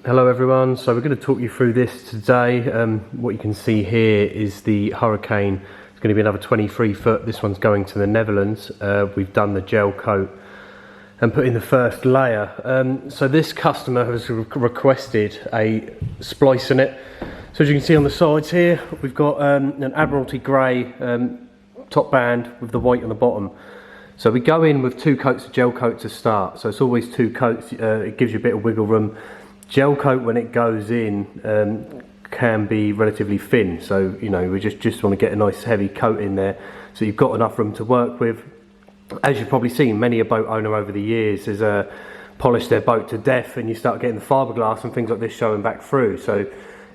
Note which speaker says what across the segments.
Speaker 1: Hello everyone, so we're going to talk you through this today. What you can see here is the Hurricane. It's going to be another 23 foot. This one's going to the Netherlands. We've done the gel coat and put in the first layer. So this customer has requested a splice in it. So as you can see on the sides here, we've got an Admiralty grey top band with the white on the bottom. So we go in with 2 coats of gel coat to start. So it's always 2 coats. It gives you a bit of wiggle room. Gel coat, when it goes in, can be relatively thin, so you know we just want to get a nice heavy coat in there so you've got enough room to work with. As you've probably seen, many a boat owner over the years has polished their boat to death, and you start getting the fiberglass and things like this showing back through, so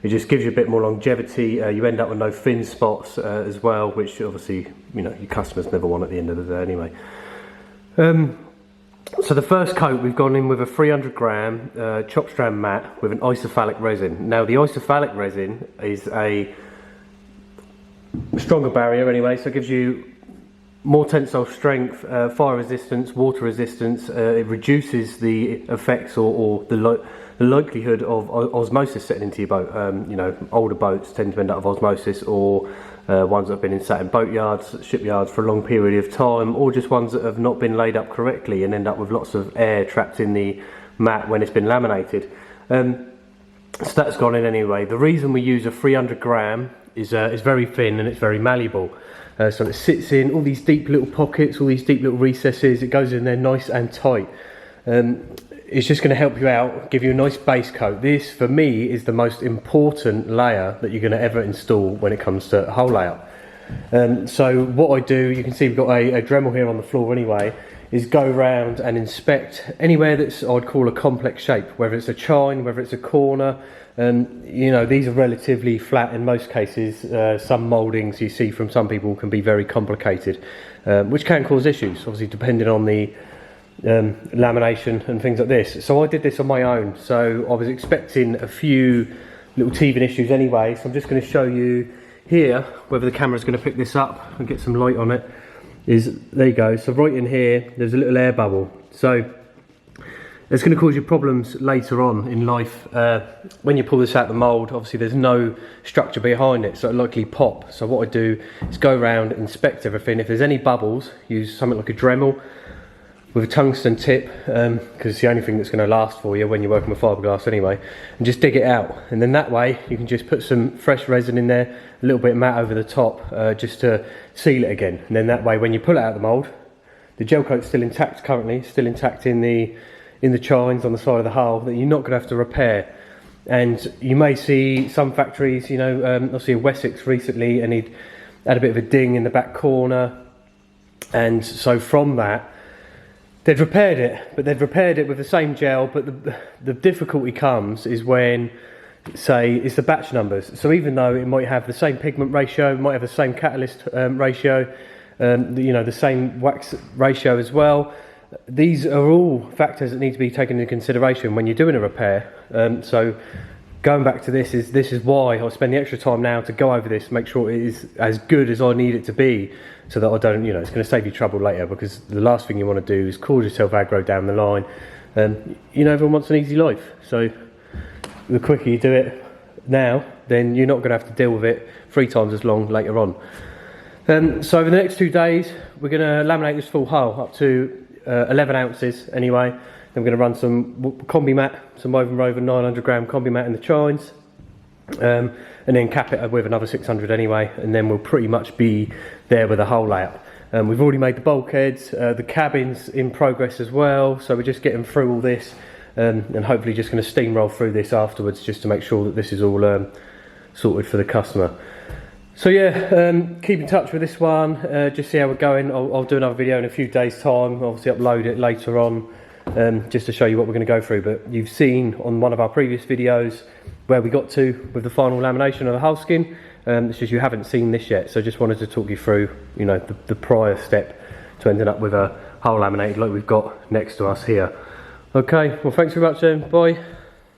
Speaker 1: it just gives you a bit more longevity. You end up with no fin spots as well, which obviously you know your customers never want at the end of the day anyway. So the first coat, we've gone in with a 300 gram chop strand matte with an isophthalic resin. Now the isophthalic resin is a stronger barrier anyway, so it gives you more tensile strength, fire resistance, water resistance. It reduces the effects or the likelihood of osmosis setting into your boat. You know, older boats tend to end up with osmosis, or ones that have been sat in boatyards, shipyards for a long period of time, or just ones that have not been laid up correctly and end up with lots of air trapped in the mat when it's been laminated. So that's gone in anyway. The reason we use a 300 gram is very thin and it's very malleable. So it sits in all these deep little pockets, all these deep little recesses. It goes in there nice and tight. It's just going to help you out, give you a nice base coat. This, for me, is the most important layer that you're going to ever install when it comes to hull layout. So what I do, you can see we've got a Dremel here on the floor anyway, is go around and inspect anywhere that's, I'd call, a complex shape, whether it's a chine, whether it's a corner. You know, these are relatively flat in most cases. Some mouldings you see from some people can be very complicated, which can cause issues, obviously depending on the lamination and things like this. So I did this on my own, so I was expecting a few little teething issues anyway, so I'm just going to show you here whether the camera's going to pick this up and get some light on it. There you go. So right in here there's a little air bubble, so it's going to cause you problems later on in life. When you pull this out of the mould, obviously there's no structure behind it, so it'll likely pop. So what I do is go around, inspect everything. If there's any bubbles, use something like a Dremel with a tungsten tip, because it's the only thing that's going to last for you when you're working with fiberglass anyway, and just dig it out. And then that way you can just put some fresh resin in there, a little bit of matte over the top, just to seal it again. And then that way when you pull it out of the mould, the gel coat's still intact currently, still intact in the chines on the side of the hull, that you're not going to have to repair. And you may see some factories, you know, I see a Wessex recently, and he'd had a bit of a ding in the back corner, and so from that they'd repaired it, but they'd repaired it with the same gel. But the difficulty comes is when, say, it's the batch numbers. So even though it might have the same pigment ratio, it might have the same catalyst ratio, you know, the same wax ratio as well, these are all factors that need to be taken into consideration when you're doing a repair. So going back to this is why I spend the extra time now to go over this, make sure it is as good as I need it to be, so that I don't, you know, it's going to save you trouble later, because the last thing you want to do is cause yourself aggro down the line. You know, everyone wants an easy life, so the quicker you do it now, then you're not going to have to deal with it 3 times as long later on. So over the next 2 days we're going to laminate this full hull up to 11 ounces anyway. Then we're going to run some combi mat, some woven Rover 900 gram combi mat in the chines, and then cap it with another 600 anyway, and then we'll pretty much be there with the whole layout. We've already made the bulkheads, the cabin's in progress as well, so we're just getting through all this, and hopefully just going to steamroll through this afterwards, just to make sure that this is all sorted for the customer. So yeah, keep in touch with this one, just see how we're going. I'll do another video in a few days time, obviously upload it later on, just to show you what we're going to go through. But you've seen on one of our previous videos where we got to with the final lamination of the hull skin. It's just you haven't seen this yet, so just wanted to talk you through, you know, the prior step to ending up with a hull laminated like we've got next to us here. Okay, well thanks very much then, bye.